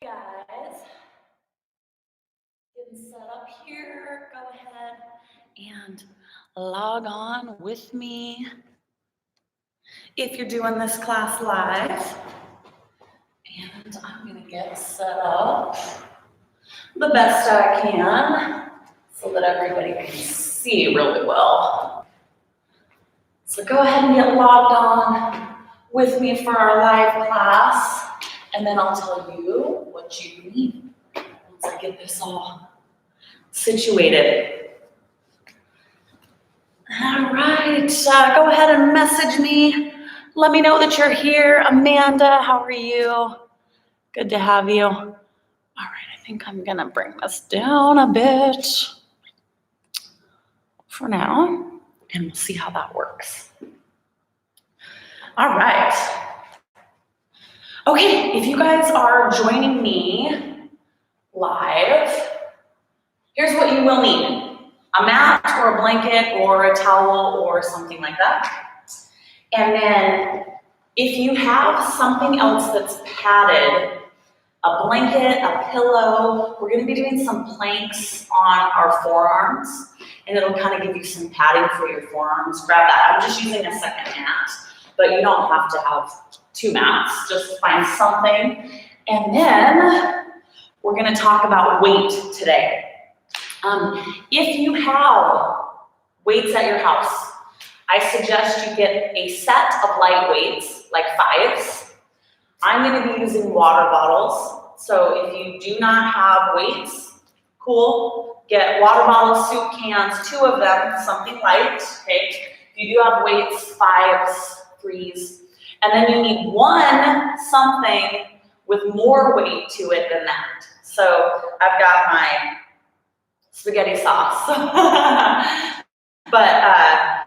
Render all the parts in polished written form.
Guys, getting set up here. Go ahead and log on with me if you're doing this class live. And I'm going to get set up the best I can so that everybody can see really well. So go ahead and get logged on with me for our live class, and then I'll tell you what you need once I get this all situated. All right, go ahead and message me. Let me know that you're here. Amanda, how are you? Good to have you. All right, I think I'm gonna bring this down a bit for now, and we'll see how that works. All right. Okay, if you guys are joining me live, here's what you will need: a mat or a blanket or a towel or something like that. And then if you have something else that's padded, a blanket, a pillow, we're gonna be doing some planks on our forearms, and it'll kind of give you some padding for your forearms. Grab that. I'm just using a second mat, but you don't have to have two mats. Just find something. And then we're gonna talk about weight today. If you have weights at your house, I suggest you get a set of light weights, like 5s. I'm gonna be using water bottles. So if you do not have weights, cool, get water bottles, soup cans, 2 of them, something light, okay? If you do have weights, 5s, 3s, and then you need something with more weight to it than that. So I've got my spaghetti sauce. But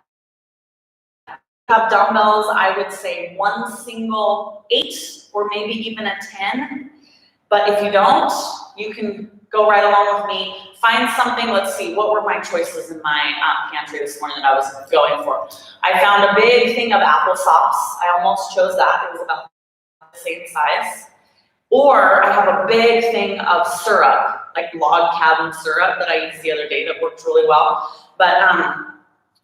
have dumbbells, I would say 1 single 8 or maybe even a 10. But if you don't, you can go right along with me. Find something. Let's see, what were my choices in my pantry this morning that I was going for? I found a big thing of applesauce. I almost chose that. It was about the same size. Or I have a big thing of syrup, like log cabin syrup that I used the other day that worked really well. But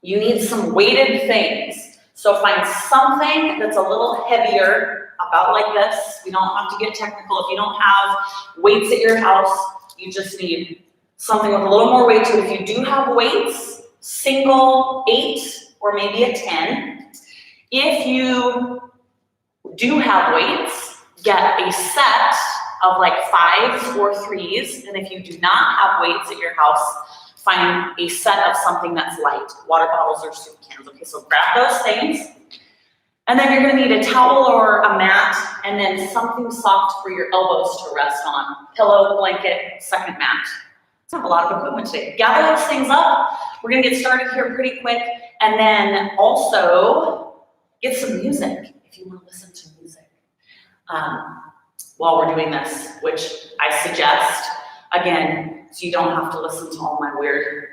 you need some weighted things. So find something that's a little heavier, about like this. We don't have to get technical. If you don't have weights at your house, you just need something with a little more weight to it. If you do have weights, single 8 or maybe a 10. If you do have weights, get a set of like 5s or 3s. And if you do not have weights at your house, find a set of something that's light, water bottles or soup cans. Okay, so grab those things. And then you're gonna need a towel or a mat, and then something soft for your elbows to rest on. Pillow, blanket, second mat. It's not a lot of equipment today. Gather those things up. We're gonna get started here pretty quick. And then also get some music if you wanna listen to music while we're doing this, which I suggest, again, so you don't have to listen to all my weird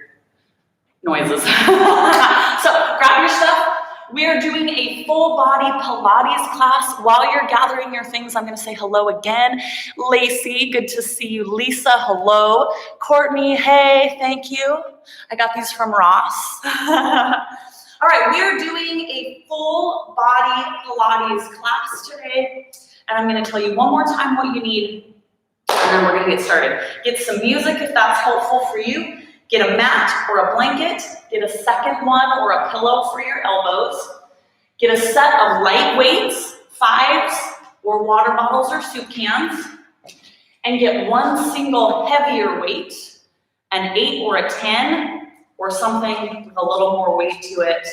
noises. So grab your stuff. We are doing a full body Pilates class. While you're gathering your things, I'm gonna say hello again. Lacey, good to see you. Lisa, hello. Courtney, hey, thank you. I got these from Ross. All right, we are doing a full body Pilates class today. And I'm gonna tell you one more time what you need, and then we're gonna get started. Get some music if that's helpful for you. Get a mat or a blanket. Get a second one or a pillow for your elbows. Get a set of light weights, 5s or water bottles or soup cans. And get 1 single heavier weight, an 8 or a 10, or something with a little more weight to it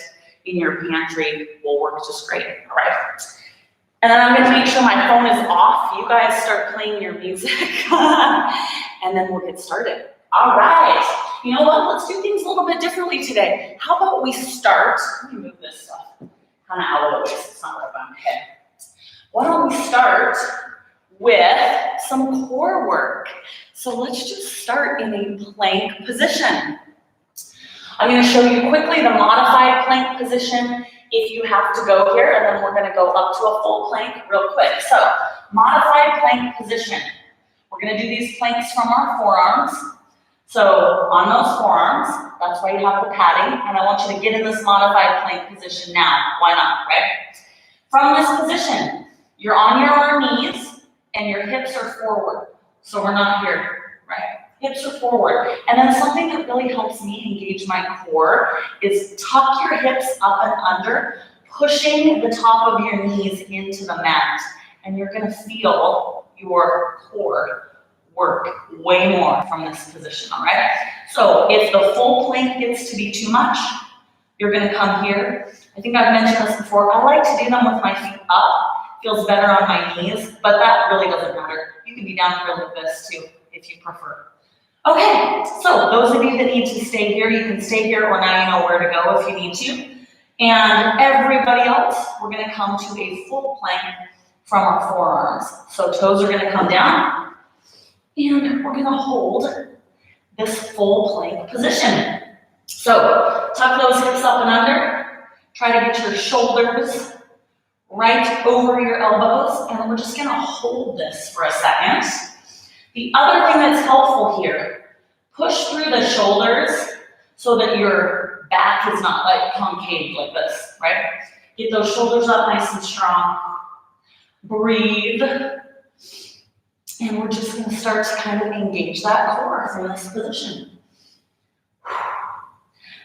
in your pantry will work just great. All right. And then I'm going to make sure my phone is off. You guys start playing your music, and then we'll get started. All right. You know what? Let's do things a little bit differently today. How about we start? Let me move this stuff kind of out of the way so it's not right by my head. Why don't we start with some core work? So let's just start in a plank position. I'm going to show you quickly the modified plank position if you have to go here, and then we're going to go up to a full plank real quick. So, modified plank position. We're gonna do these planks from our forearms. So on those forearms, that's why you have the padding, and I want you to get in this modified plank position now. Why not, right? From this position, you're on your knees and your hips are forward. So we're not here, right? Hips are forward. And then something that really helps me engage my core is tuck your hips up and under, pushing the top of your knees into the mat. And you're gonna feel your core work way more from this position, all right? So if the full plank gets to be too much, you're gonna come here. I think I've mentioned this before. I like to do them with my feet up. Feels better on my knees, but that really doesn't matter. You can be down here like this too, if you prefer. Okay, so those of you that need to stay here, you can stay here, or now you know where to go if you need to. And everybody else, we're gonna come to a full plank from our forearms. So toes are gonna come down, and we're gonna hold this full plank position. So tuck those hips up and under. Try to get your shoulders right over your elbows, and we're just gonna hold this for a second. The other thing that's helpful here, push through the shoulders so that your back is not like concave like this, right? Get those shoulders up nice and strong. Breathe. And we're just gonna start to kind of engage that core from this position.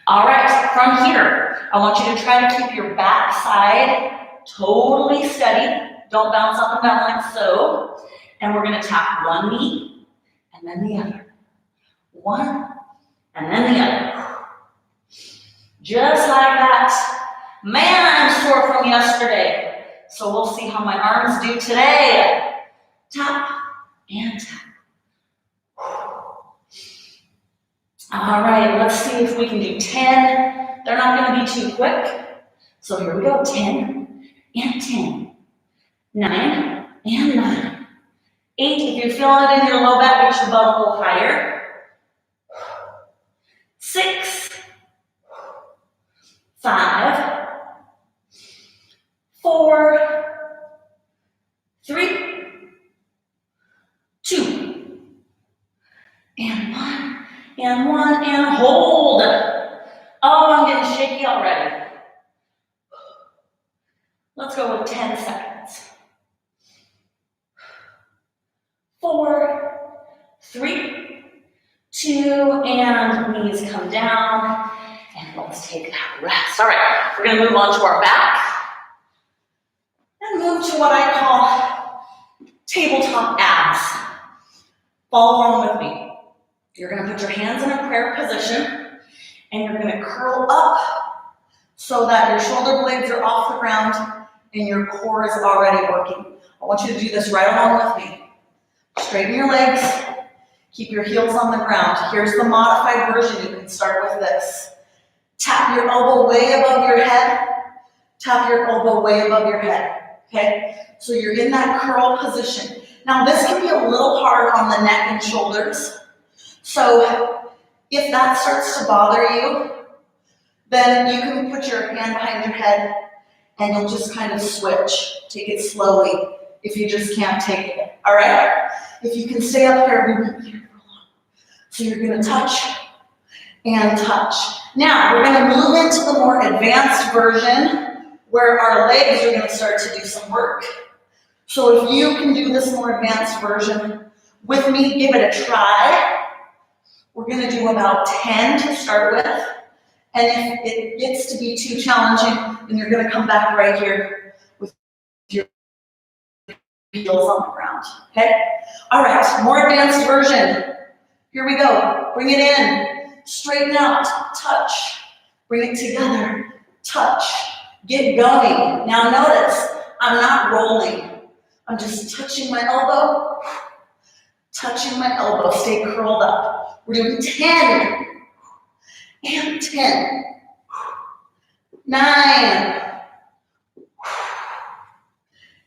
All right, from here, I want you to try to keep your back side totally steady. Don't bounce up and down like so. And we're gonna tap one knee and then the other. One and then the other. Just like that. Man, I'm sore from yesterday. So we'll see how my arms do today. Tap and tap. All right, let's see if we can do 10. They're not gonna be too quick. So here we go, 10 and 10. 9 and 9. 8, if you're feeling it in your low back, get your butt a little higher. 6, 5, 4, 3, 2, and 1, and hold. Oh, I'm getting shaky already. Let's go with 10 seconds. 4, 3, 2, and knees come down. And let's take that rest. All right, we're gonna move on to our back. And move to what I call tabletop abs. Follow along with me. You're gonna put your hands in a prayer position, and you're gonna curl up so that your shoulder blades are off the ground and your core is already working. I want you to do this right along with me. Straighten your legs, keep your heels on the ground. Here's the modified version. You can start with this. Tap your elbow way above your head. Tap your elbow way above your head, okay? So you're in that curl position. Now this can be a little hard on the neck and shoulders. So if that starts to bother you, then you can put your hand behind your head and you'll just kind of switch. Take it slowly if you just can't take it, all right? If you can stay up here, we won't be here for long. So you're gonna touch and touch. Now, we're gonna move into the more advanced version where our legs are gonna start to do some work. So if you can do this more advanced version with me, give it a try. We're gonna do about 10 to start with. And if it gets to be too challenging, then you're gonna come back right here with your heels on the ground, okay? All right, more advanced version. Here we go, bring it in, straighten out, touch, bring it together, touch, get going. Now notice, I'm not rolling. I'm just touching my elbow, stay curled up. We're doing 10, and 10, 9,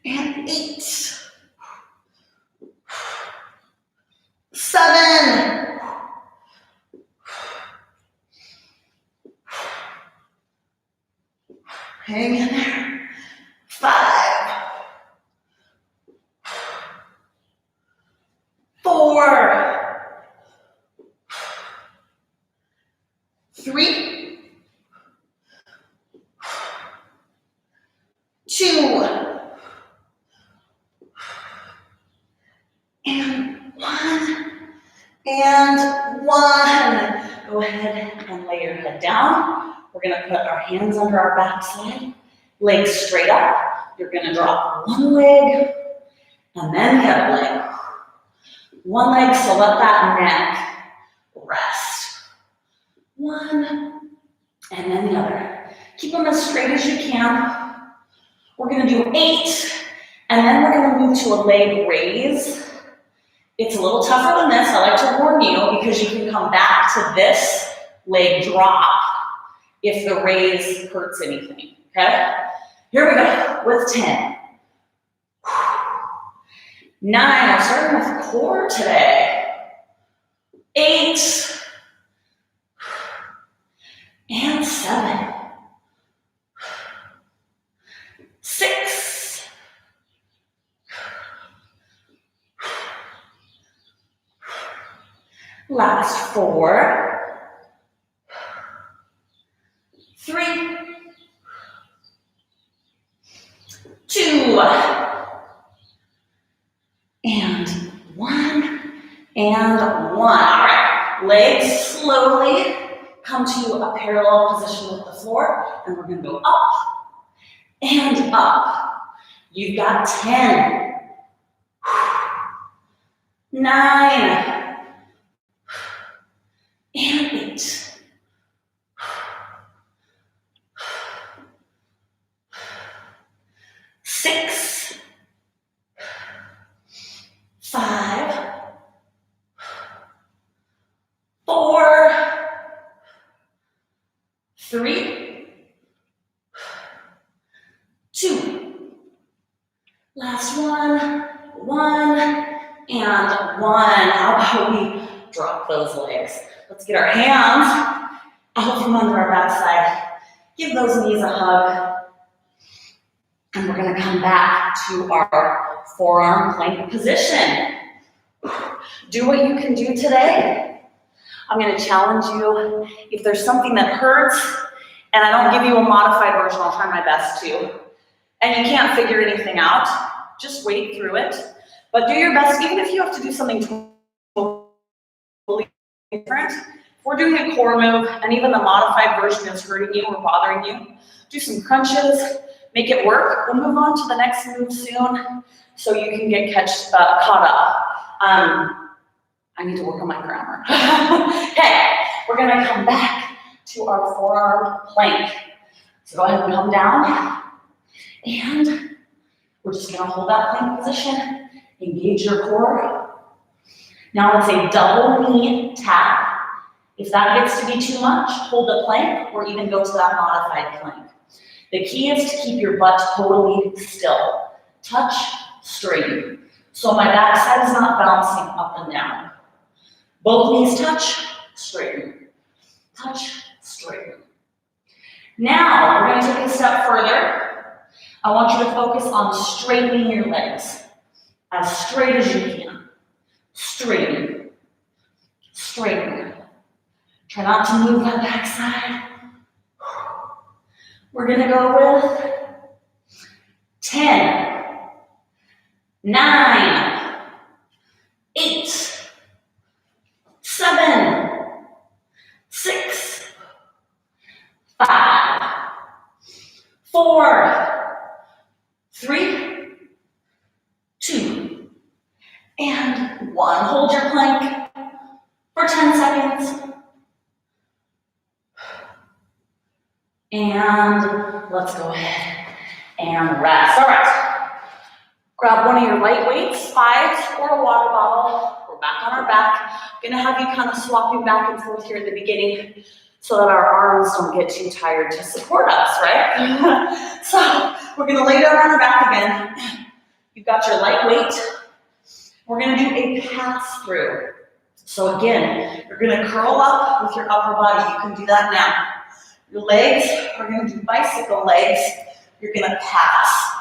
and 8, 7, hang in there, 5, 4, and one. Go ahead and lay your head down. We're gonna put our hands under our backside, legs straight up. You're gonna drop one leg and then the other leg. One leg, so let that neck rest. One, and then the other. Keep them as straight as you can. We're gonna do 8, and then we're gonna move to a leg raise. It's a little tougher than this, I like to warn you, because you can come back to this leg drop if the raise hurts anything, okay? Here we go, with 10. 9, we're starting with core today. 8, and 7. 6, 4, 3, 2, and 1, and 1. All right, legs slowly come to a parallel position with the floor, and we're gonna go up and up. You've got 10, 9, and 8, 6, 5, 4, 3, 2. Last one, 1, and 1. How about we drop those legs? Let's get our hands out from under our backside. Give those knees a hug. And we're gonna come back to our forearm plank position. Do what you can do today. I'm gonna challenge you. If there's something that hurts, and I don't give you a modified version, I'll try my best to, and you can't figure anything out, just wade through it. But do your best, even if you have to do something totally different. If we're doing a core move, and even the modified version is hurting you or bothering you, do some crunches, make it work. We'll move on to the next move soon, so you can get caught up. I need to work on my grammar. Okay, we're gonna come back to our forearm plank. So go ahead and come down, and we're just gonna hold that plank position, engage your core. Now it's a double knee tap. If that gets to be too much, hold the plank or even go to that modified plank. The key is to keep your butt totally still. Touch, straighten. So my backside is not bouncing up and down. Both knees touch, straighten. Touch, straighten. Now, we're going to take it a step further. I want you to focus on straightening your legs as straight as you can. Straighten. Straighten. Try not to move that backside. We're going to go with 10, 9, 8, 7, 6, 5, 4, 3, 2, and 1. Hold your plank for 10 seconds. And let's go ahead and rest. All right. Grab one of your light weights, 5s or a water bottle. We're back on our back. I'm gonna have you kind of swapping back and forth here at the beginning so that our arms don't get too tired to support us, right? So we're gonna lay down on our back again. You've got your light weight. We're gonna do a pass through. So again, you're gonna curl up with your upper body. You can do that now. Your legs, we're gonna do bicycle legs. You're gonna pass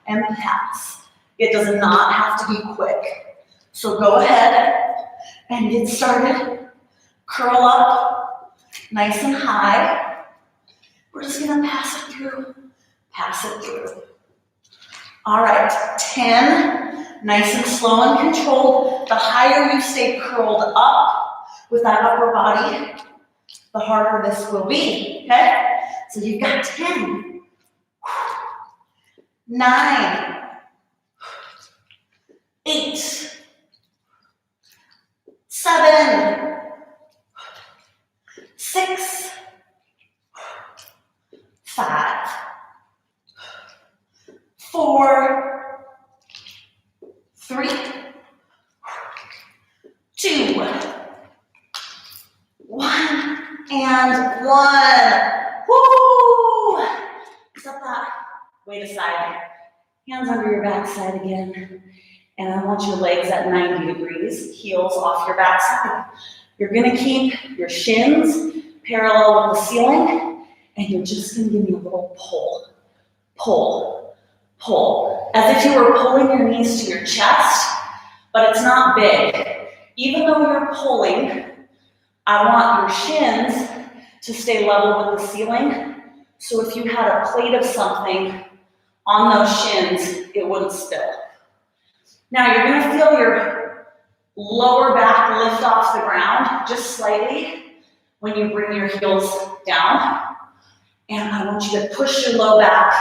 and pass. It does not have to be quick. So go ahead and get started. Curl up, nice and high. We're just gonna pass it through, pass it through. All right, 10, nice and slow and controlled. The higher you stay curled up, with that upper body, the harder this will be, okay? So you've got 10, 9, 8, 7, 6, 5, 4, 3, 2, 1, and 1. Woo! Step that weight aside. Hands under your backside again. And I want your legs at 90 degrees, heels off your backside. You're gonna keep your shins parallel with the ceiling, and you're just gonna give me a little pull, pull, pull. As if you were pulling your knees to your chest, but it's not big. Even though you're pulling, I want your shins to stay level with the ceiling. So if you had a plate of something on those shins, it wouldn't spill. Now you're gonna feel your lower back lift off the ground just slightly when you bring your heels down. And I want you to push your low back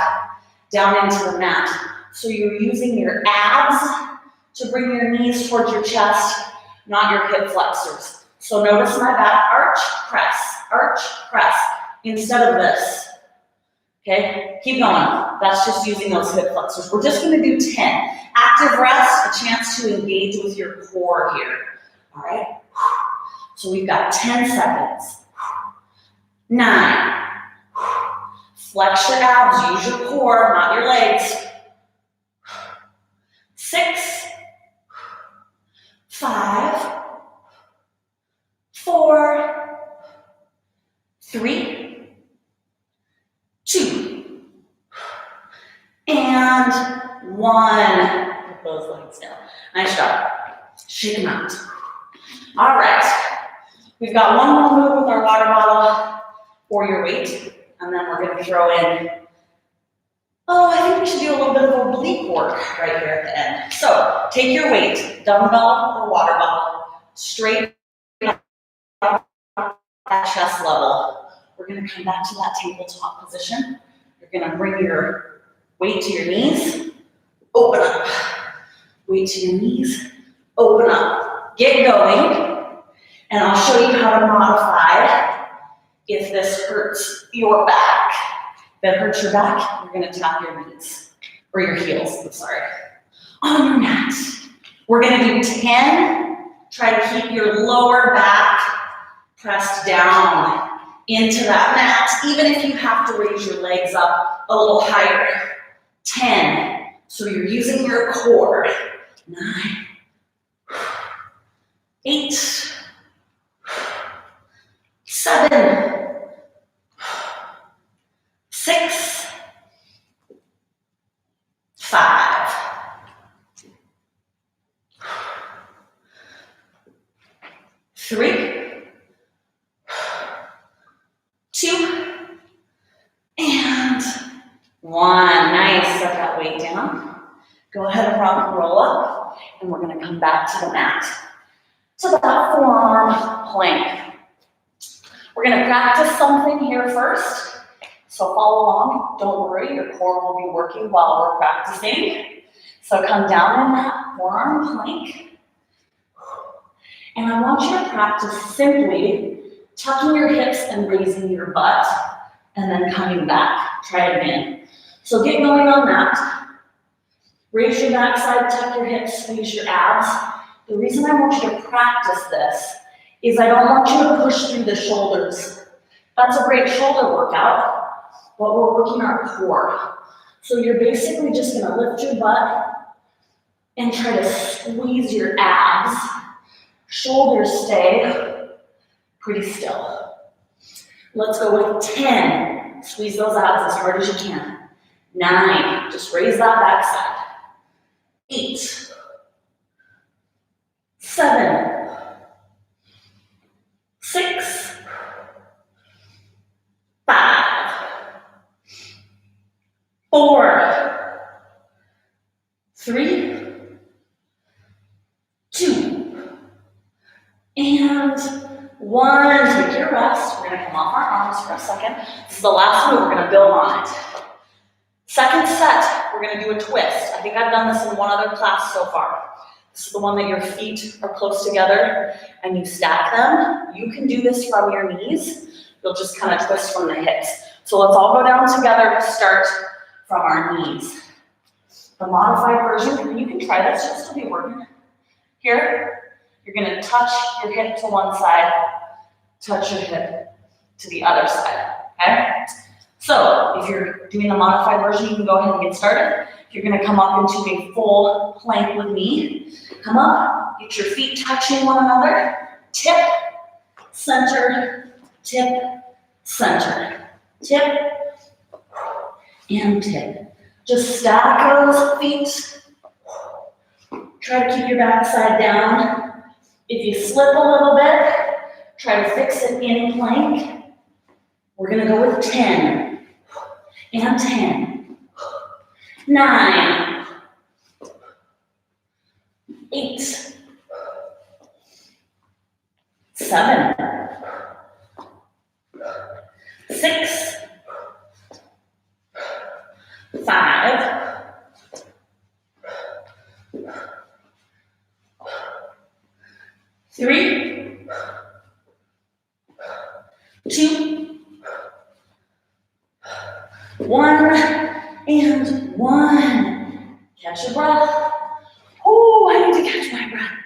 down into the mat. So you're using your abs to bring your knees towards your chest, not your hip flexors. So notice my back arch, press, instead of this. Okay, keep going. That's just using those hip flexors. We're just gonna do 10. Active rest, a chance to engage with your core here. All right, so we've got 10 seconds. 9, flex your abs, use your core, not your legs. 6, 5, 4, 3, 2, and 1. Put those legs down. Nice job. Shake them out. All right. We've got one more move with our water bottle or your weight, and then we're going to throw in, I think we should do a little bit of oblique work right here at the end. So take your weight, dumbbell or water bottle, straight up at chest level. We're going to come back to that tabletop position. You're going to bring your weight to your knees, open up. Weight to your knees, open up. Get going, and I'll show you how to modify if this hurts your back. If it hurts your back, you're going to tap your knees, or your heels, I'm sorry, on your mat. We're going to do 10. Try to keep your lower back pressed down into that mat, even if you have to raise your legs up a little higher. 10. So you're using your core. 9, 8, 7, 6, 5, 3, 2, and 1. Nice. Set that weight down. Go ahead and rock and roll up, and we're going to come back to the mat. To that forearm plank. We're going to practice something here first. So follow along. Don't worry, your core will be working while we're practicing. So come down in that forearm plank. And I want you to practice simply tucking your hips and raising your butt, and then coming back. Try it again. So get going on that. Raise your backside, tuck your hips, squeeze your abs. The reason I want you to practice this is I don't want you to push through the shoulders. That's a great shoulder workout, but we're working our core. So you're basically just gonna lift your butt and try to squeeze your abs. Shoulders stay pretty still. Let's go with 10. Squeeze those abs as hard as you can. 9, just raise that backside. 8, 7, 6, 5, 4, 3, 2, and 1, take your rest. We're gonna come off our arms for a second. This is the last move, we're gonna build on it. Second set, we're gonna do a twist. I think I've done this in one other class so far. This is the one that your feet are close together and you stack them. You can do this from your knees. You'll just kind of twist from the hips. So let's all go down together to start from our knees. The modified version, and you can try this just to be working. Here, you're gonna touch your hip to one side, touch your hip to the other side, okay? So if you're doing the modified version, you can go ahead and get started. You're gonna come up into a full plank with me. Come up, get your feet touching one another. Tip, center, tip, center. Tip, and tip. Just stack those feet. Try to keep your backside down. If you slip a little bit, try to fix it in plank. We're gonna go with 10, and 10, 9, 8, 7, 6, 5, 3, 2, 1, and 1. Catch your breath. Oh, I need to catch my breath.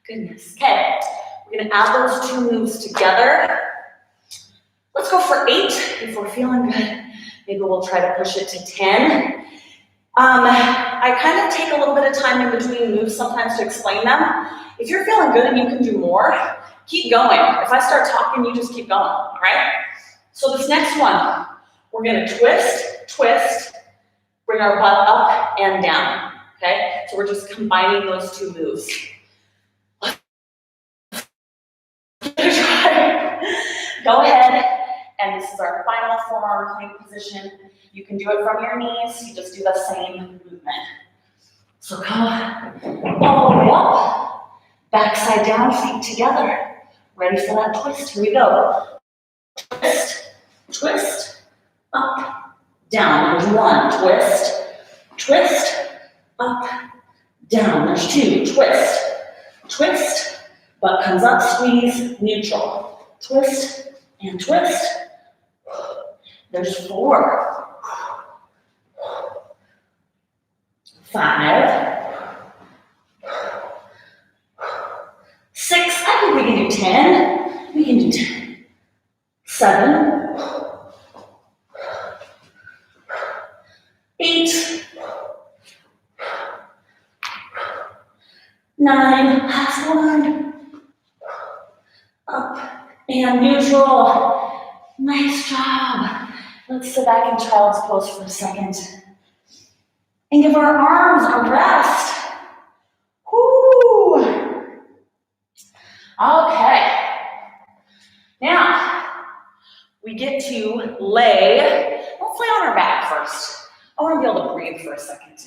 Goodness. Okay, we're gonna add those two moves together. Let's go for 8 if we're feeling good. Maybe we'll try to push it to 10. I kind of take a little bit of time in between moves sometimes to explain them. If you're feeling good and you can do more, keep going. If I start talking, you just keep going, all right? So this next one, we're gonna twist, twist, bring our butt up and down, okay? So we're just combining those two moves. Go ahead, and this is our final forearm plank position. You can do it from your knees, you just do the same movement. So come all the way up, backside down, feet together. Ready for that twist, here we go. Twist, twist, up, down, there's 1, twist, twist, up, down, there's 2, twist, twist, butt comes up, squeeze, neutral, twist, and twist, there's 4, 5, 6, I think we can do 10, we can do 10, 7, 8, 9, last one, up, and neutral, nice job. Let's sit back in child's pose for a second, and give our arms a rest. Whoo! Okay, now, we get to lay, let's lay on our back first. I want to be able to breathe for a second.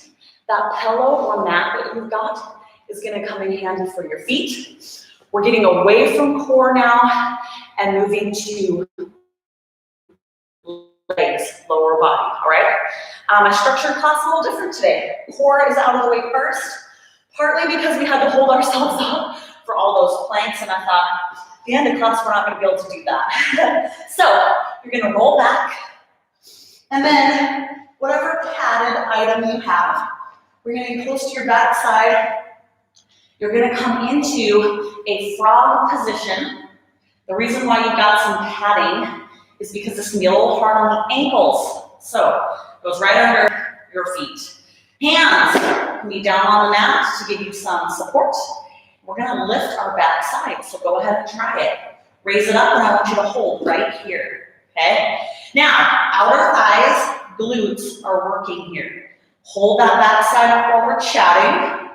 That pillow or mat that you've got is going to come in handy for your feet. We're getting away from core now and moving to legs, lower body, all right? I structured class a little different today. Core is out of the way first, partly because we had to hold ourselves up for all those planks, and I thought, at the end of class, we're not going to be able to do that. So, you're going to roll back, and then whatever padded item you have, we're going to get close to your backside. You're going to come into a frog position. The reason why you've got some padding is because this can be a little hard on the ankles. So, it goes right under your feet. Hands can be down on the mat to give you some support. We're going to lift our back side, so go ahead and try it. Raise it up, and I want you to hold right here, okay? Now, outer thighs, glutes are working here. Hold that back side up while we're chatting.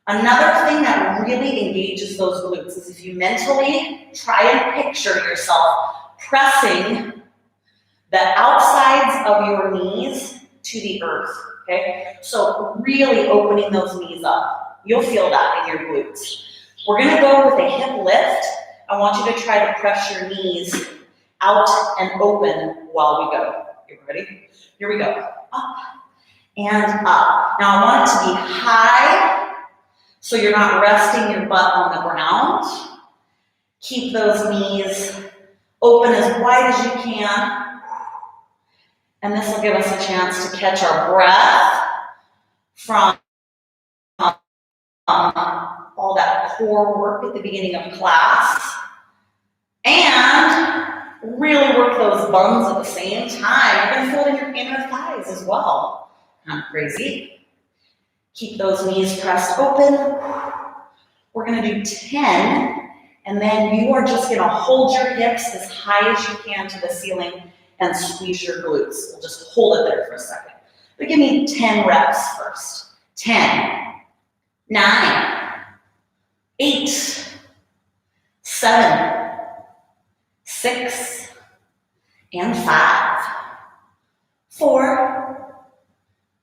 Another thing that really engages those glutes is if you mentally try and picture yourself pressing the outsides of your knees to the earth, okay? So really opening those knees up. You'll feel that in your glutes. We're gonna go with a hip lift I want you to try to press your knees out and open while we go. You ready? Here we go. Up and up. Now I want it to be high, so you're not resting your butt on the ground. Keep those knees open as wide as you can. And this will give us a chance to catch our breath from all that core work at the beginning of class. And really work those buns at the same time. You're going to feel in your inner thighs as well. Not crazy. Keep those knees pressed open. We're going to do 10, and then you are just going to hold your hips as high as you can to the ceiling and squeeze your glutes. We'll just hold it there for a second. But give me 10 reps first. 10, 9, 8, 7, 6, and 5, 4,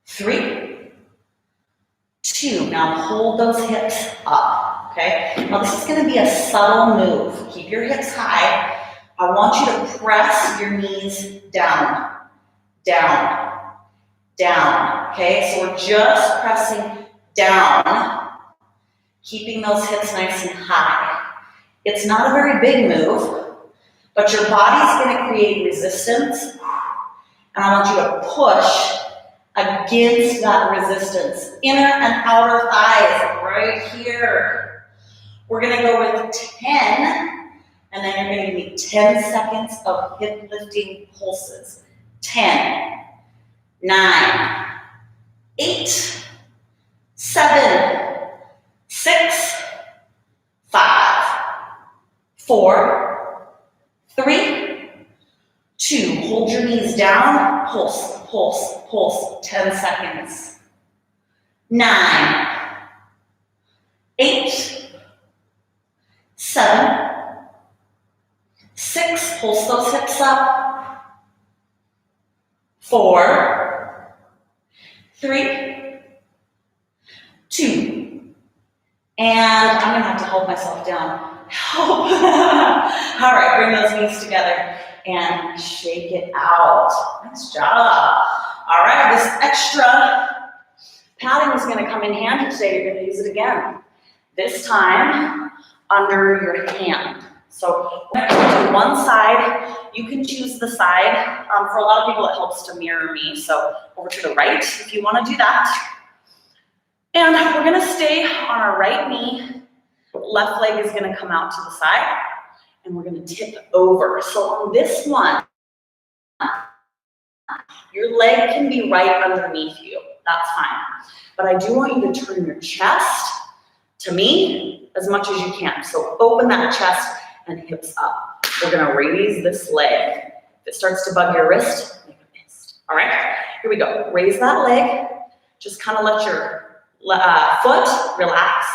3, 2. Now hold those hips up, okay? Now this is going to be a subtle move. Keep your hips high. I want you to press your knees down, down, down, okay? So we're just pressing down, keeping those hips nice and high. It's not a very big move, but your body's going to create resistance, and I want you to push against that resistance. Inner and outer thighs, right here. We're going to go with 10, and then you're going to give me 10 seconds of hip lifting pulses. 10, 9, 8, 7, 6, 5, 4, 3, 2. Hold your knees down. Pulse, pulse, pulse. 10 seconds. 9, 8, 7, 6. Pulse those hips up. 4, 3, 2. And I'm going to have to hold myself down. Help. All right, bring those knees together and shake it out. Nice job. All right, this extra padding is going to come in handy today. You're going to use it again. This time under your hand. So we're going to do one side. You can choose the side. For a lot of people, it helps to mirror me. So over to the right if you want to do that. And we're going to stay on our right knee. Left leg is going to come out to the side. And we're going to tip over. So on this one, your leg can be right underneath you. That's fine. But I do want you to turn your chest to me as much as you can. So open that chest and hips up. We're going to raise this leg. If it starts to bug your wrist, make a fist. All right, here we go. Raise that leg. Just kind of let your foot relax.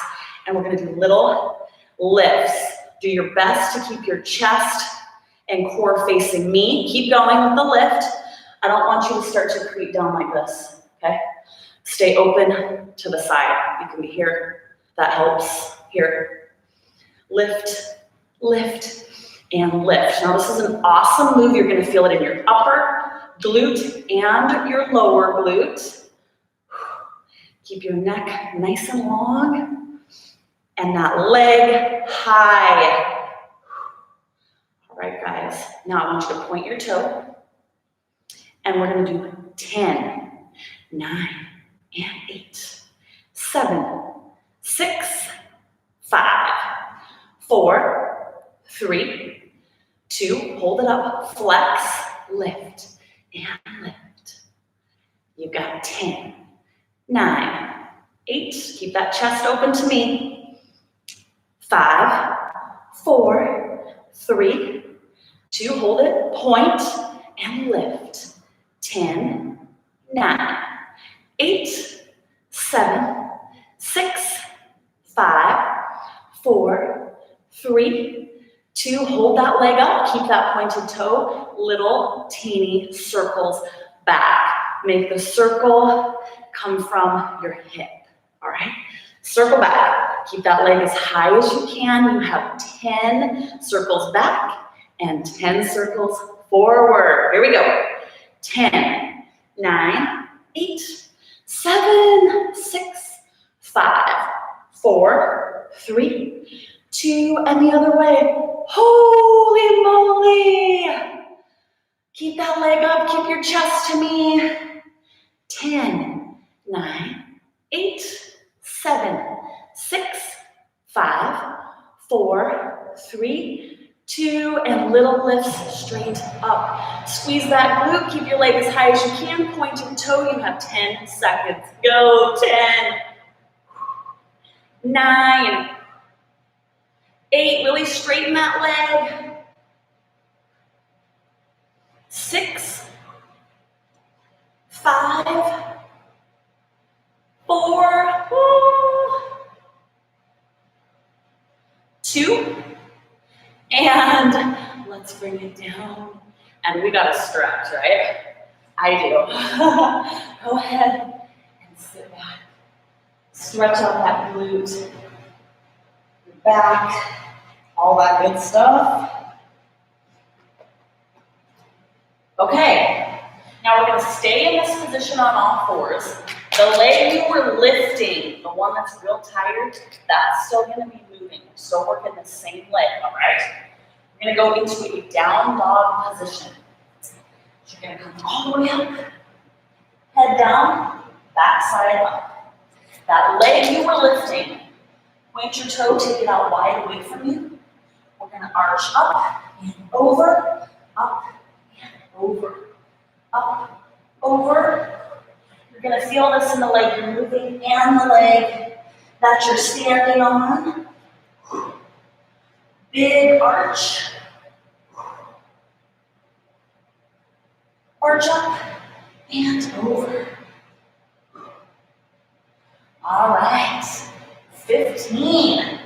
And we're going to do little lifts. Do your best to keep your chest and core facing me. Keep going with the lift. I don't want you to start to creep down like this, okay? Stay open to the side. You can be here. That helps. Here. Lift, lift, and lift. Now this is an awesome move. You're going to feel it in your upper glute and your lower glute. Keep your neck nice and long. And that leg high. All right, guys. Now I want you to point your toe. And we're going to do 10, 9, and 8, 7, 6, 5, 4, 3, 2. Hold it up. Flex, lift, and lift. You've got 10, 9, 8. Keep that chest open to me. 5, 4, 3, 2, hold it, point, and lift. 10, 9, 8, 7, 6, 5, 4, 3, 2, hold that leg up, keep that pointed toe, little teeny circles back. Make the circle come from your hip, all right? Circle back. Keep that leg as high as you can. You have 10 circles back and 10 circles forward. Here we go. 10, 9, 8, 7, 6, 5, 4, 3, 2, and the other way. Holy moly! Keep that leg up, keep your chest to me. 10, 9, 8, 7, 6, 5, 4, 3, 2, and little lifts straight up. Squeeze that glute, keep your leg as high as you can, point your toe, you have 10 seconds. Go, 10, 9, 8, really straighten that leg. 6, 5, 4, 2, and let's bring it down. And we gotta stretch, right? I do. Go ahead and sit back. Stretch out that glute, your back, all that good stuff. Okay, now we're gonna stay in this position on all fours. The leg you were lifting, the one that's real tired, that's still gonna be moving. We're still working the same leg, all right? We're gonna go into a down dog position. So you're gonna come all the way up, head down, back side up. That leg you were lifting, point your toe, take it out wide away from you. We're gonna arch up and over, up and over, up, over. You're gonna feel this in the leg you're moving and the leg that you're standing on. Big arch. Arch up and over. All right, 15,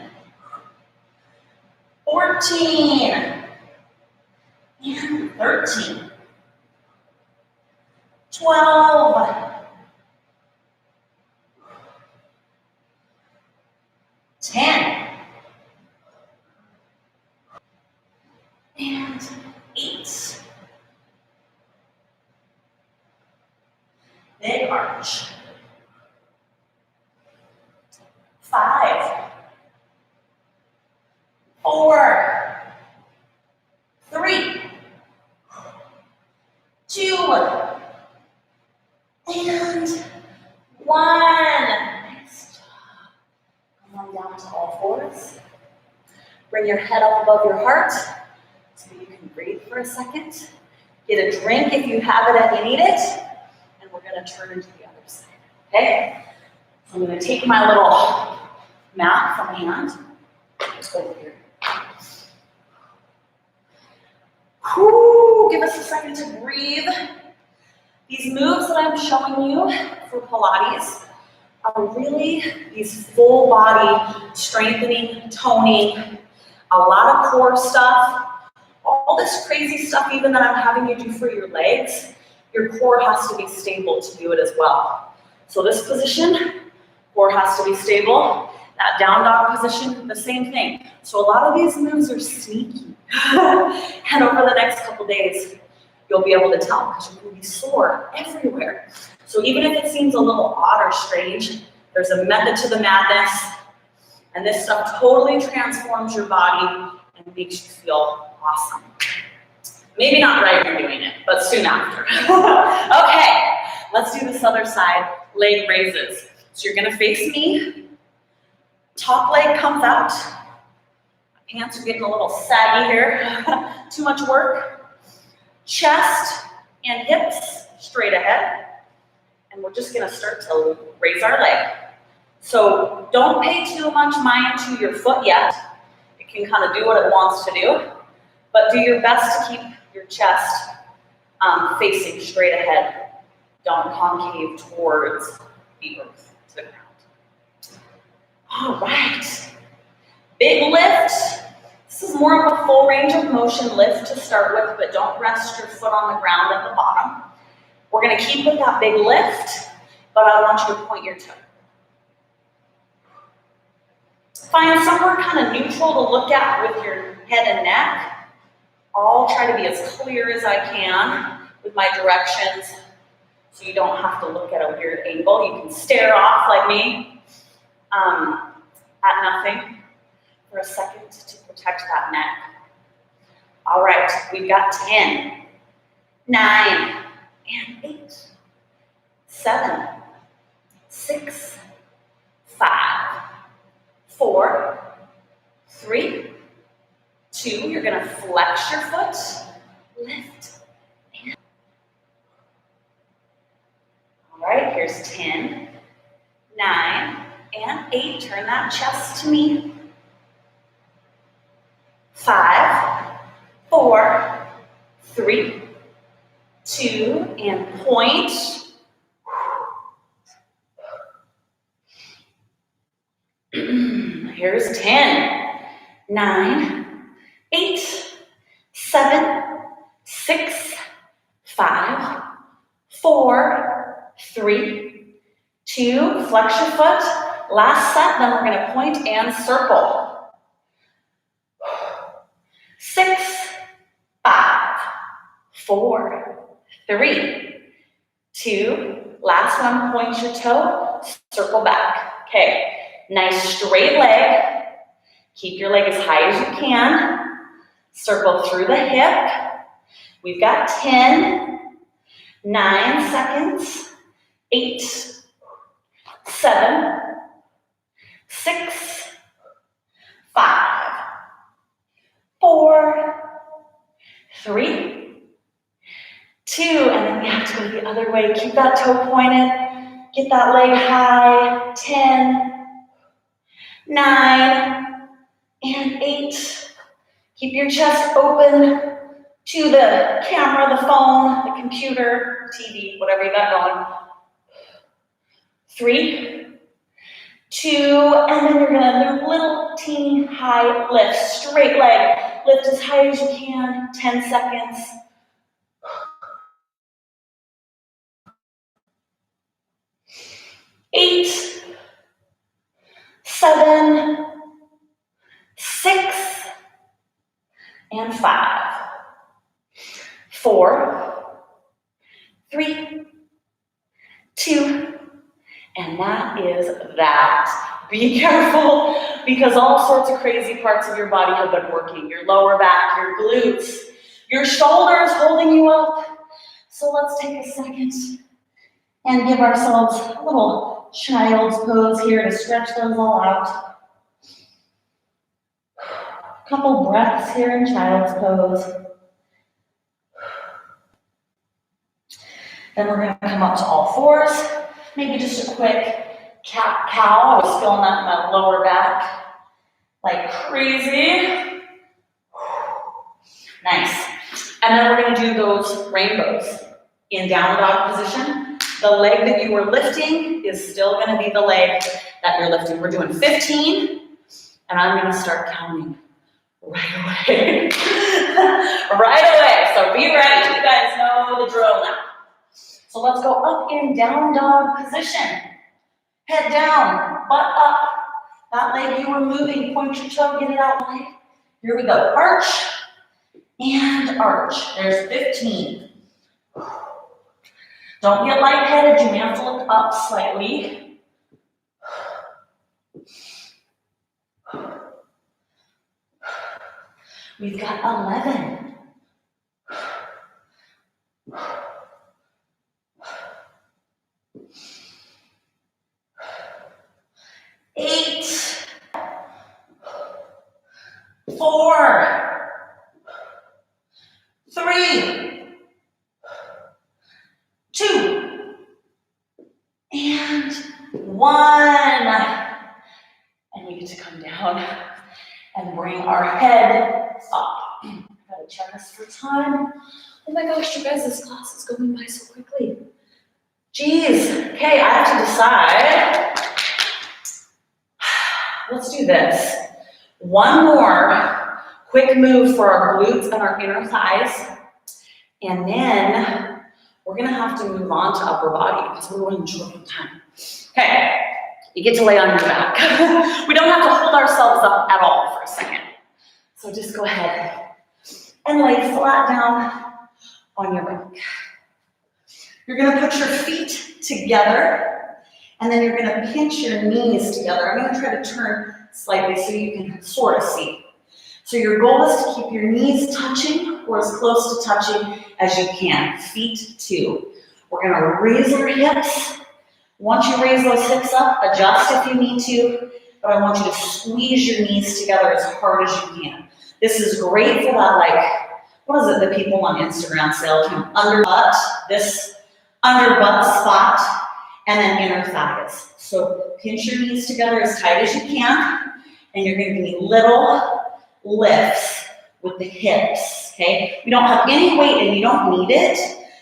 14, and 13, 12, 10, and 8. Big arch. 5, 4, 3, 2, and 1. Nice job. Come on down to all fours. Bring your head up above your heart so you can breathe for a second. Get a drink if you have it and you need it. And we're going to turn into the other side. Okay? So I'm going to take my little mat from my hand. Just over here. Whew, give us a second to breathe. These moves that I'm showing you for Pilates are really these full body strengthening, toning, a lot of core stuff, all this crazy stuff even that I'm having you do for your legs. Your core has to be stable to do it as well. So this position, core has to be stable. That down dog position, the same thing. So a lot of these moves are sneaky. And over the next couple days, you'll be able to tell because you're going to be sore everywhere. So even if it seems a little odd or strange, there's a method to the madness. And this stuff totally transforms your body and makes you feel awesome. Maybe not right when you're doing it, but soon after. Okay, let's do this other side, leg raises. So you're going to face me. Top leg comes out. My pants are getting a little saggy here. Too much work. Chest and hips straight ahead. And we're just gonna start to raise our leg. So don't pay too much mind to your foot yet. It can kind of do what it wants to do. But do your best to keep your chest facing straight ahead. Don't concave towards the earth, to the ground. All right, big lift. This is more of a full range of motion lift to start with, but don't rest your foot on the ground at the bottom. We're gonna keep with that big lift, but I want you to point your toe. Find somewhere kind of neutral to look at with your head and neck. I'll try to be as clear as I can with my directions so you don't have to look at a weird angle. You can stare off like me at nothing for a second to protect that neck. All right, we've got 10, 9, and 8, 7, 6, 5, 4, 3, 2. You're gonna flex your foot, lift, and all right, here's 10, 9, and 8. Turn that chest to me. 5, 4, 3, 2, and point. Here's 10, 9, 8, 7, 6, 5, 4, 3, 2. Flex your foot. Last set, then we're going to point and circle. 6, 5, 4, 3, 2. Last one, point your toe, circle back. Okay, nice straight leg. Keep your leg as high as you can. Circle through the hip. We've got 10, 9 seconds, 8, 7, 6, 5, 4, 3, 2, and then we have to go the other way. Keep that toe pointed. Get that leg high. 10, 9, and 8. Keep your chest open to the camera, the phone, the computer, TV, whatever you got going. 3, 2, and then you're gonna do little teeny high lift, straight leg. Lift as high as you can, 10 seconds. 8, 7, 6, and 5, 4, 3, 2, and that is that. Be careful because all sorts of crazy parts of your body have been working. Your lower back, your glutes, your shoulders holding you up. So let's take a second and give ourselves a little child's pose here to stretch those all out. Couple breaths here in child's pose. Then we're going to come up to all fours. Maybe just a quick cat-cow. I was feeling that in my lower back like crazy. Nice. And then we're going to do those rainbows in down dog position. The leg that you were lifting is still going to be the leg that you're lifting. We're doing 15, and I'm going to start counting right away. Right away. So be ready. You guys know the drill now. So let's go up in down dog position. Head down, butt up. That leg you were moving, point your toe, get it out wide. Here we go. Arch and arch. There's 15. Don't get lightheaded. You may have to look up slightly. We've got 11. 8, 4, 3, 2, and 1. And we get to come down and bring our head up. Gotta check us for time. Oh my gosh, you guys, this class is going by so quickly. Jeez. Okay, I have to decide. Let's do this. One more quick move for our glutes and our inner thighs. And then we're gonna have to move on to upper body because we're running short on time. Okay, You get to lay on your back. We don't have to hold ourselves up at all for a second. So just go ahead and lay flat down on your back. You're gonna put your feet together, and then you're gonna pinch your knees together. I'm gonna try to turn slightly so you can sort of see. So your goal is to keep your knees touching or as close to touching as you can. Feet too. We're gonna raise our hips. Once you raise those hips up, adjust if you need to, but I want you to squeeze your knees together as hard as you can. This is great for that, like, what is it that people on Instagram say all the time? Under butt, this under butt spot, and then inner thighs. So pinch your knees together as tight as you can, and you're gonna give me little lifts with the hips, okay? You don't have any weight and you don't need it,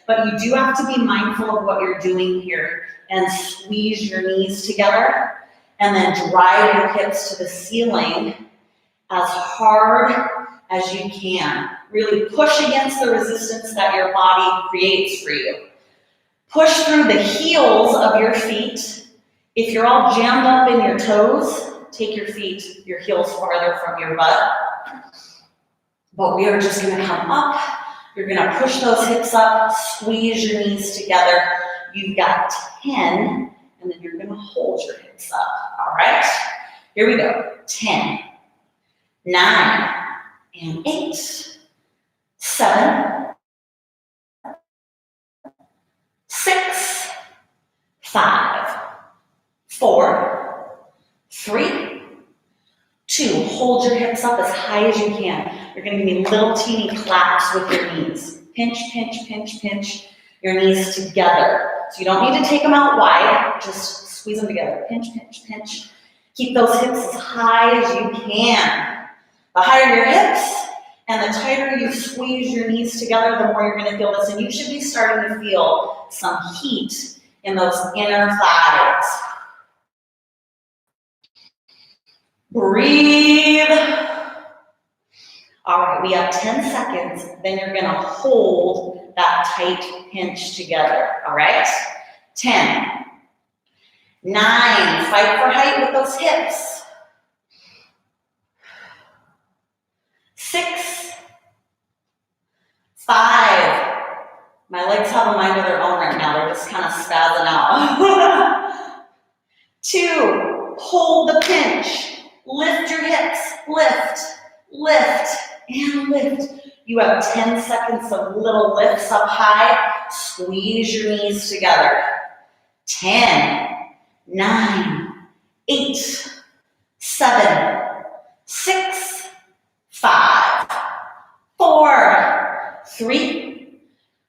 but you do have to be mindful of what you're doing here and squeeze your knees together and then drive your hips to the ceiling as hard as you can. Really push against the resistance that your body creates for you. Push through the heels of your feet. If you're all jammed up in your toes, take your feet, your heels farther from your butt. But we are just gonna come up. You're gonna push those hips up, squeeze your knees together. You've got 10, and then you're gonna hold your hips up, all right? Here we go, 10, 9, and 8, 7, 6, 5, 4, 3, 2. Hold your hips up as high as you can. You're gonna give me little teeny claps with your knees. Pinch, pinch, pinch, pinch your knees together. So you don't need to take them out wide, just squeeze them together. Pinch, pinch, pinch. Keep those hips as high as you can. The higher your hips and the tighter you squeeze your knees together, the more you're gonna feel this. And you should be starting to feel some heat in those inner thighs. Breathe. All right, we have 10 seconds. Then you're gonna hold that tight pinch together, all right? 10, 9, fight for height with those hips. 6, 5, my legs have a mind of their own right now. They're just kind of spazzing out. 2, hold the pinch. Lift your hips, lift, lift, and lift. You have 10 seconds of little lifts up high. Squeeze your knees together. 10, 9, 8, 7, 6, 5, 4, 3,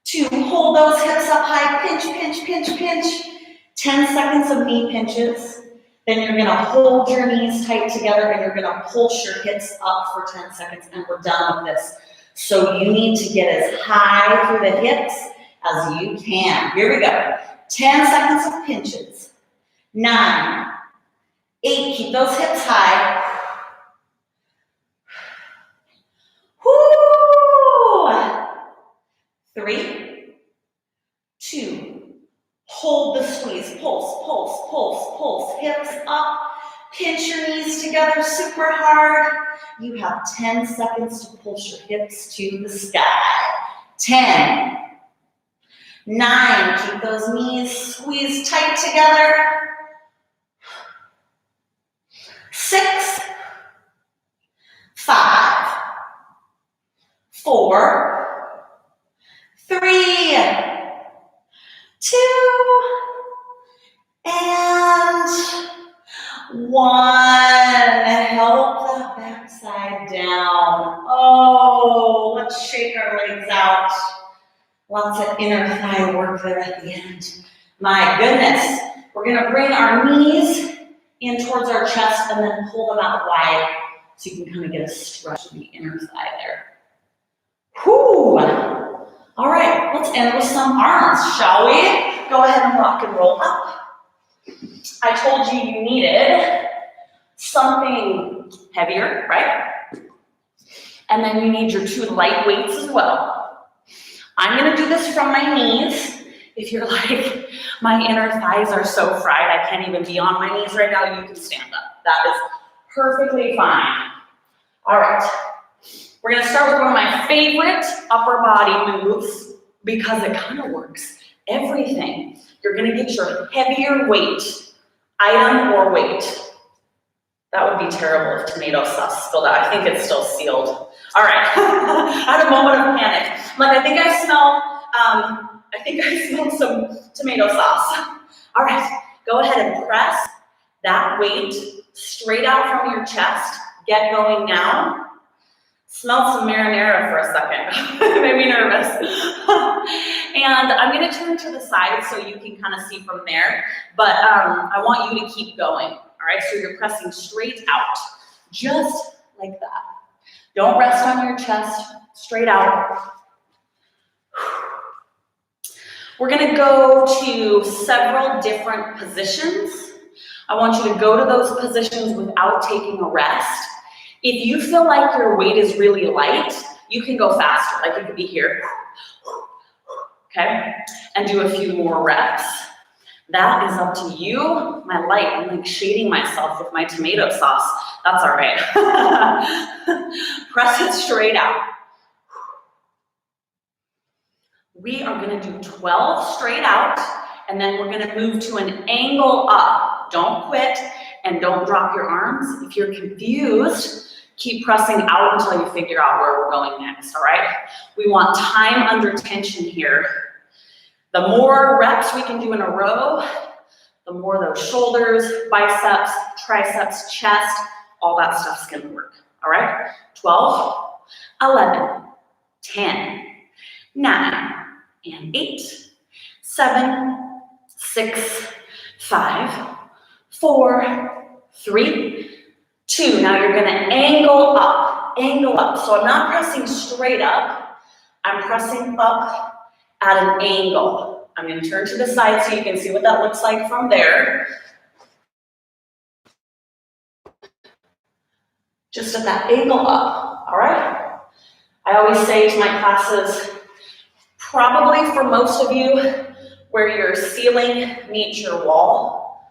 2. Hold those hips up high. Pinch, pinch, pinch, pinch. 10 seconds of knee pinches. Then you're gonna hold your knees tight together and you're gonna pulse your hips up for 10 seconds and we're done with this. So you need to get as high through the hips as you can. Here we go. 10 seconds of pinches. 9, 8, keep those hips high. Whoo! 3, 2, hold the squeeze, pulse, pulse, pulse, pulse, hips up, pinch your knees together super hard. You have 10 seconds to pulse your hips to the sky. 10, 9, keep those knees squeezed tight together. 6, 5, 4, 3, 2, and 1. Help that backside down. Oh, let's shake our legs out. Lots of inner thigh work there at the end. My goodness. We're gonna bring our knees in towards our chest and then pull them out wide so you can kind of get a stretch of the inner thigh there. Whew. All right, let's end with some arms, shall we? Go ahead and rock and roll up. I told you you needed something heavier, right? And then you need your 2 light weights as well. I'm gonna do this from my knees. If you're like, my inner thighs are so fried, I can't even be on my knees right now, you can stand up. That is perfectly fine. All right. We're gonna start with one of my favorite upper body moves because it kind of works everything. You're gonna get your heavier weight, item or weight. That would be terrible if tomato sauce spilled out. I think it's still sealed. All right, I had a moment of panic. I'm like, I think I smell some tomato sauce. All right, go ahead and press that weight straight out from your chest. Get going now. Smell some marinara for a second. Made me nervous. And I'm gonna turn to the side so you can kind of see from there, but I want you to keep going. All right, so you're pressing straight out, just like that. Don't rest on your chest, straight out. We're gonna go to several different positions. I want you to go to those positions without taking a rest. If you feel like your weight is really light, you can go faster, like you could be here, okay? And do a few more reps. That is up to you. My light, I'm like shading myself with my tomato sauce. That's all right. Press it straight out. We are gonna do 12 straight out, and then we're gonna move to an angle up. Don't quit, and don't drop your arms. If you're confused, keep pressing out until you figure out where we're going next, all right? We want time under tension here. The more reps we can do in a row, the more those shoulders, biceps, triceps, chest, all that stuff's gonna work, all right? 12, 11, 10, 9, and 8, 7, 6, 5, 4, 3, 2. Now you're gonna angle up, angle up. So I'm not pressing straight up, I'm pressing up at an angle. I'm gonna turn to the side so you can see what that looks like from there. Just at that angle up, all right? I always say to my classes, probably for most of you, where your ceiling meets your wall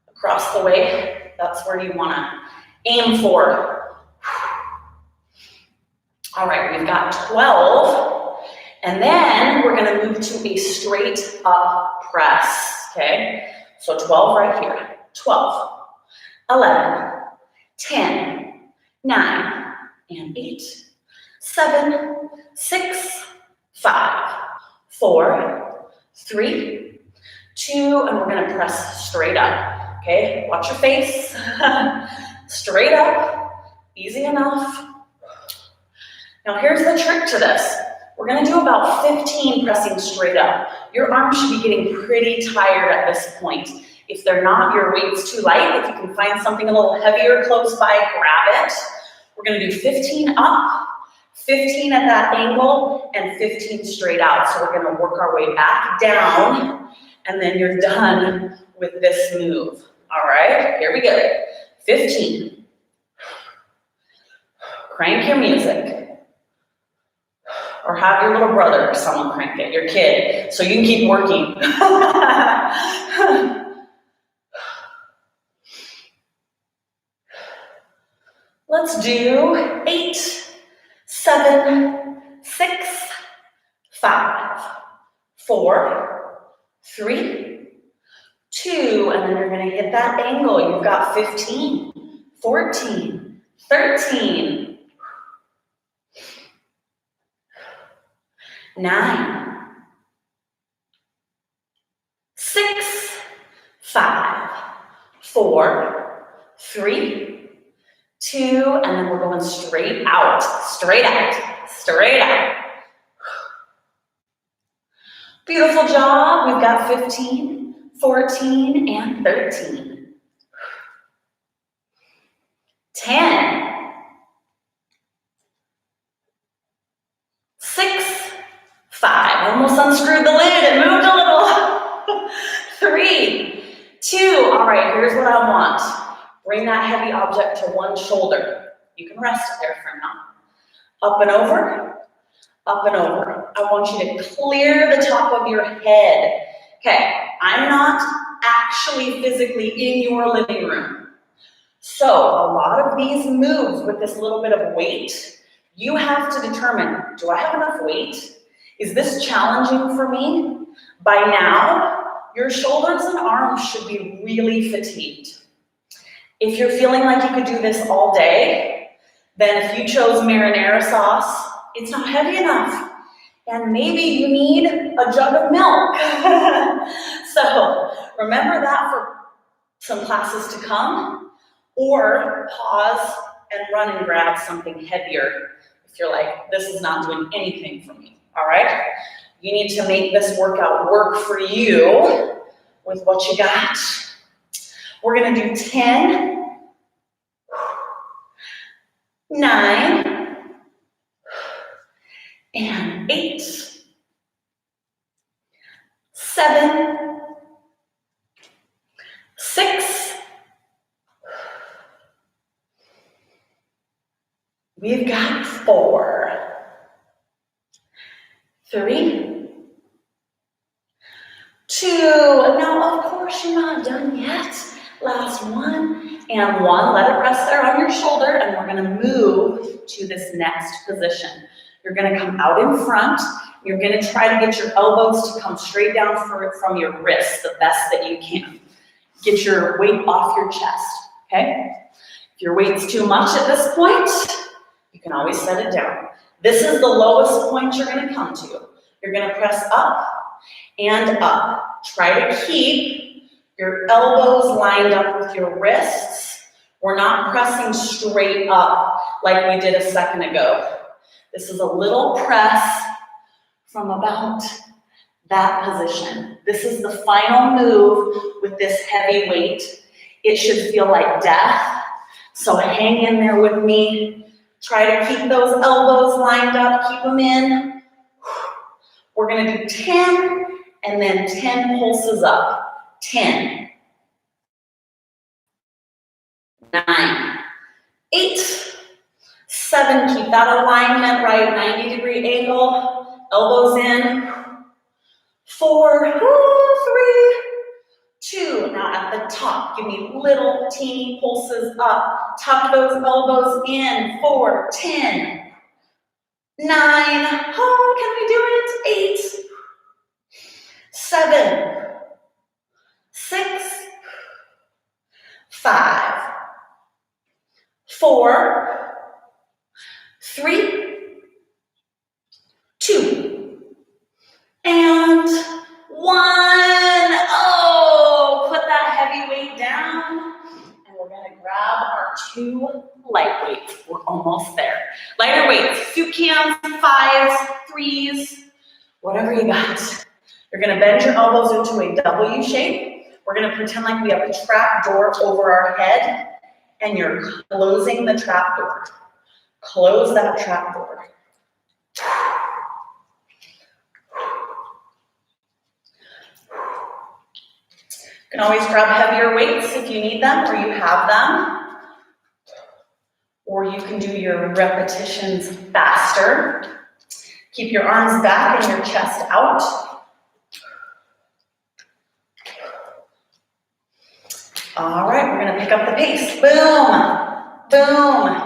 across the way, that's where you wanna aim for. All right, we've got 12, and then we're gonna move to a straight up press, okay? So 12 right here, 12, 11, 10, 9, and 8, 7, 6, 5, 4, 3, 2, and we're gonna press straight up, okay? Watch your face. Straight up, easy enough. Now here's the trick to this. We're gonna do about 15 pressing straight up. Your arms should be getting pretty tired at this point. If they're not, your weight's too light. If you can find something a little heavier close by, grab it. We're gonna do 15 up, 15 at that angle, and 15 straight out. So we're gonna work our way back down, and then you're done with this move. All right, here we go. 15. Crank your music. Or have your little brother or someone crank it, your kid, so you can keep working. Let's do 8, 7, 6, 5, 4, 3, 2, and then you're gonna hit that angle. You've got 15, 14, 13, 9, 6, 5, 4, 3, 2, and then we're going straight out, straight out, straight out. Beautiful job. We've got 15, 14, and 13. 10, 6, 5. Almost unscrewed the lid and moved a little. 3, 2. All right, here's what I want. Bring that heavy object to one shoulder. You can rest it there for now. Up and over, up and over. I want you to clear the top of your head. Okay, I'm not actually physically in your living room. So a lot of these moves with this little bit of weight, you have to determine, do I have enough weight? Is this challenging for me? By now, your shoulders and arms should be really fatigued. If you're feeling like you could do this all day, then if you chose marinara sauce, it's not heavy enough. And maybe you need a jug of milk. So remember that for some classes to come, or pause and run and grab something heavier if you're like, this is not doing anything for me, all right? You need to make this workout work for you with what you got. We're gonna do 10, 9, and 8, 7, 6, we've got 4, 3, 2, now of course you're not done yet. Last one, and 1, let it rest there on your shoulder, and we're gonna move to this next position. You're gonna come out in front, you're gonna try to get your elbows to come straight down from your wrists the best that you can. Get your weight off your chest, okay? If your weight's too much at this point, you can always set it down. This is the lowest point you're gonna come to. You're gonna press up and up. Try to keep your elbows lined up with your wrists. We're not pressing straight up like we did a second ago. This is a little press from about that position. This is the final move with this heavy weight. It should feel like death. So hang in there with me. Try to keep those elbows lined up, keep them in. We're gonna do 10 and then 10 pulses up. 10, 9, 8, 7, keep that alignment right, 90-degree angle, elbows in. 4, 3, 2, now at the top, give me little teeny pulses up, tuck those elbows in. 4, 10, 9, oh, can we do it? 8, 7, 6, 5, 4, 3, 2, and 1. Oh, put that heavy weight down, and we're gonna grab our 2 light weights. We're almost there. Lighter weights, soup cans, 5s, 3s, whatever you got. You're gonna bend your elbows into a W shape. We're gonna pretend like we have a trap door over our head, and you're closing the trap door. Close that trap door. You can always grab heavier weights if you need them or you have them. Or you can do your repetitions faster. Keep your arms back and your chest out. All right, we're gonna pick up the pace. Boom, boom.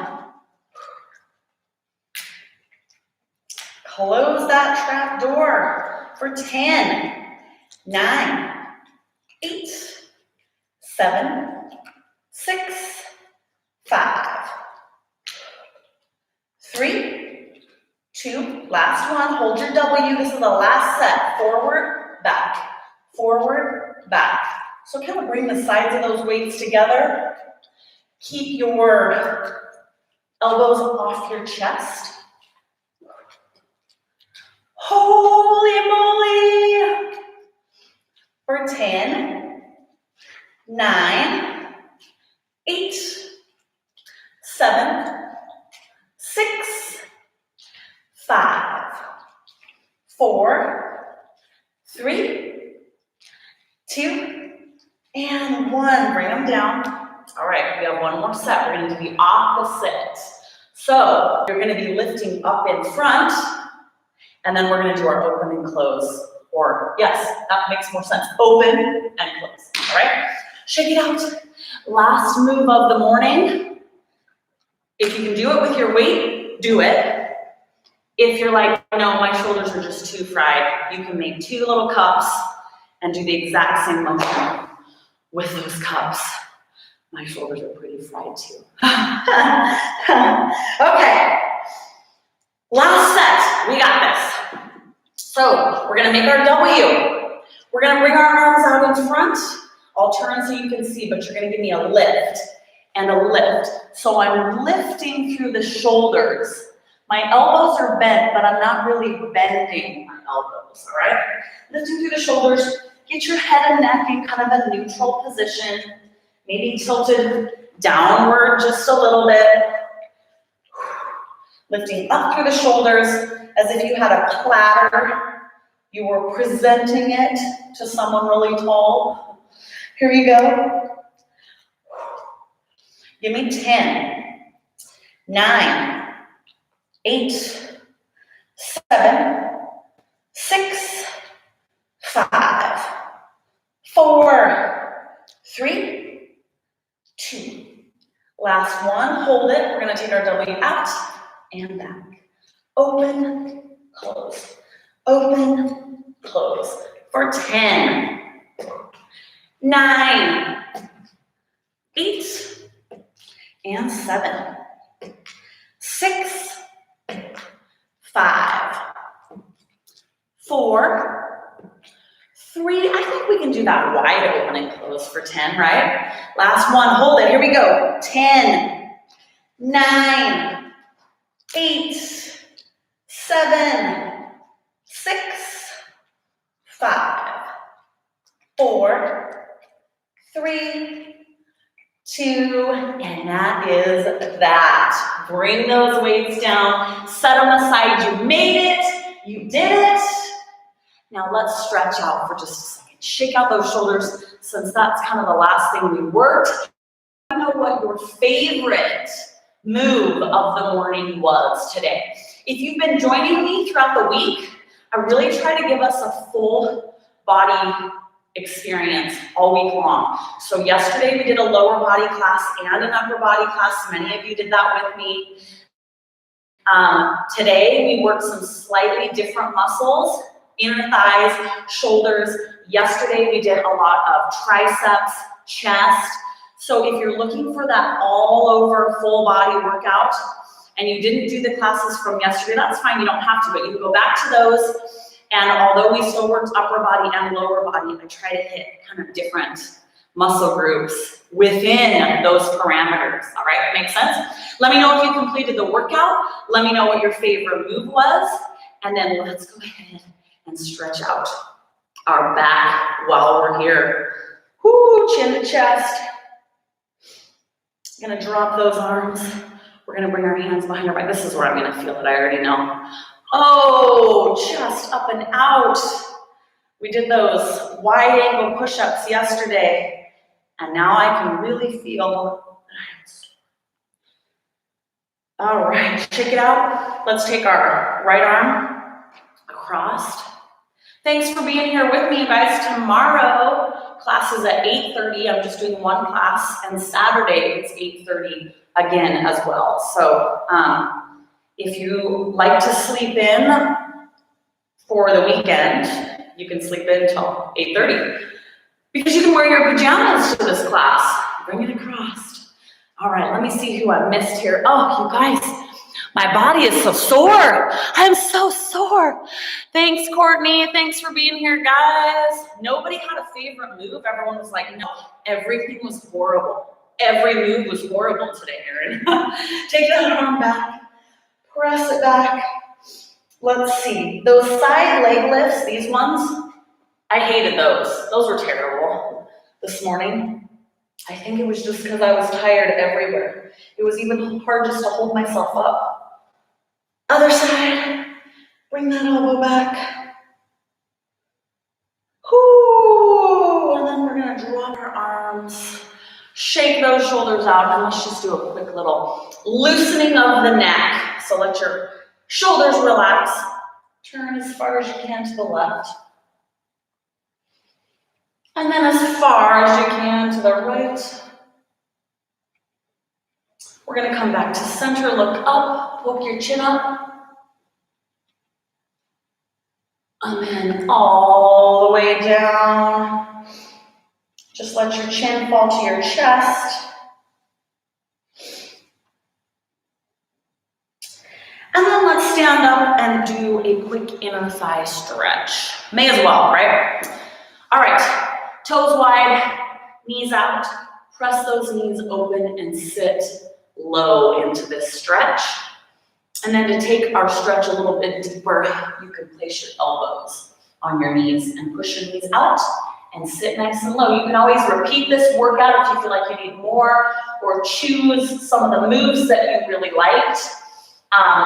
Close that trap door for 10, 9, 8, 7, 6, 5, 3, 2, last one, hold your W. This is the last set. Forward, back, forward, back. So kind of bring the sides of those weights together. Keep your elbows off your chest. Holy moly! For 10, 9, 8, 7, 6, 5, 4, 3, 2, and 1. Bring them down. All right, we have one more set. We're going to do the opposite. So you're going to be lifting up in front, And then we're gonna do our open and close. Or yes, that makes more sense. Open and close, all right? Shake it out. Last move of the morning. If you can do it with your weight, do it. If you're like, no, my shoulders are just too fried, you can make 2 little cups and do the exact same motion with those cups. My shoulders are pretty fried too. Okay, last set, we got this. So we're gonna make our W. We're gonna bring our arms out in front. I'll turn so you can see, but you're gonna give me a lift and a lift. So I'm lifting through the shoulders. My elbows are bent, but I'm not really bending my elbows, all right? Lifting through the shoulders, get your head and neck in kind of a neutral position, maybe tilted downward just a little bit. Lifting up through the shoulders as if you had a platter. You were presenting it to someone really tall. Here you go. Give me 10, 9, 8, 7, 6, 5, 4, 3, 2. Last one, hold it. We're gonna take our W out and back. Open, close. Open, close. For 10, 9, 8, and 7, 6, 5, 4, 3. I think we can do that wide open and close for 10, right? Last one, hold it. Here we go. 10, 9, 8, 7, 6, 5, 4, 3, 2, and that is that. Bring those weights down, set them aside. You made it, you did it. Now let's stretch out for just a second. Shake out those shoulders since that's kind of the last thing we worked. I know what your favorite move of the morning was today. If you've been joining me throughout the week, I really try to give us a full body experience all week long. So yesterday we did a lower body class and an upper body class. Many of you did that with me. Today we worked some slightly different muscles, inner thighs, shoulders. Yesterday we did a lot of triceps, chest. So if you're looking for that all over full body workout and you didn't do the classes from yesterday, that's fine, you don't have to, but you can go back to those. And although we still worked upper body and lower body, I try to hit kind of different muscle groups within those parameters, all right? Makes sense? Let me know if you completed the workout. Let me know what your favorite move was. And then let's go ahead and stretch out our back while we're here. Whoo, chin to chest. Gonna drop those arms. We're gonna bring our hands behind our back. This is where I'm gonna feel it, I already know. Oh, chest up and out. We did those wide angle push-ups yesterday, and now I can really feel that. All right, shake it out. Let's take our right arm across. Thanks for being here with me, guys. Tomorrow, class is at 8:30. I'm just doing one class, and Saturday it's 8:30 again as well. So if you like to sleep in for the weekend, you can sleep in until 8:30 because you can wear your pajamas to this class. Bring it across. All right, let me see who I missed here. Oh, you guys. My body is so sore. I'm so sore. Thanks, Courtney. Thanks for being here, guys. Nobody had a favorite move. Everyone was like, no, everything was horrible. Every move was horrible today, Erin. Take that arm back. Press it back. Let's see. Those side leg lifts, these ones, I hated those. Those were terrible this morning. I think it was just because I was tired everywhere. It was even hard just to hold myself up. Other side, bring that elbow back. Whoo, and then we're gonna drop our arms, shake those shoulders out, and let's just do a quick little loosening of the neck. So let your shoulders relax. Turn as far as you can to the left. And then as far as you can to the right. We're going to come back to center, look up, poke your chin up. And then all the way down. Just let your chin fall to your chest. And then let's stand up and do a quick inner thigh stretch. May as well, right? All right, toes wide, knees out. Press those knees open and sit low into this stretch. And then to take our stretch a little bit deeper, you can place your elbows on your knees and push your knees out and sit nice and low. You can always repeat this workout if you feel like you need more, or choose some of the moves that you really liked.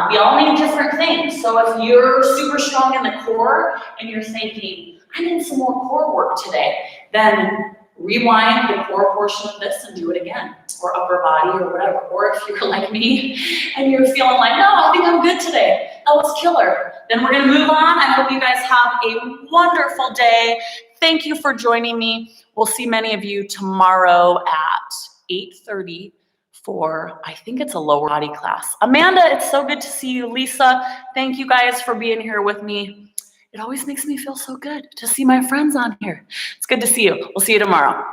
We all need different things. So if you're super strong in the core and you're thinking, I need some more core work today, then rewind the core portion of this and do it again, or upper body or whatever. Or if you're like me and you're feeling like, no, I think I'm good today, that was killer, then we're gonna move on. I hope you guys have a wonderful day. Thank you for joining me. We'll see many of you tomorrow at 8:30 for, I think it's a lower body class. Amanda, it's so good to see you. Lisa, thank you guys for being here with me. It always makes me feel so good to see my friends on here. It's good to see you. We'll see you tomorrow.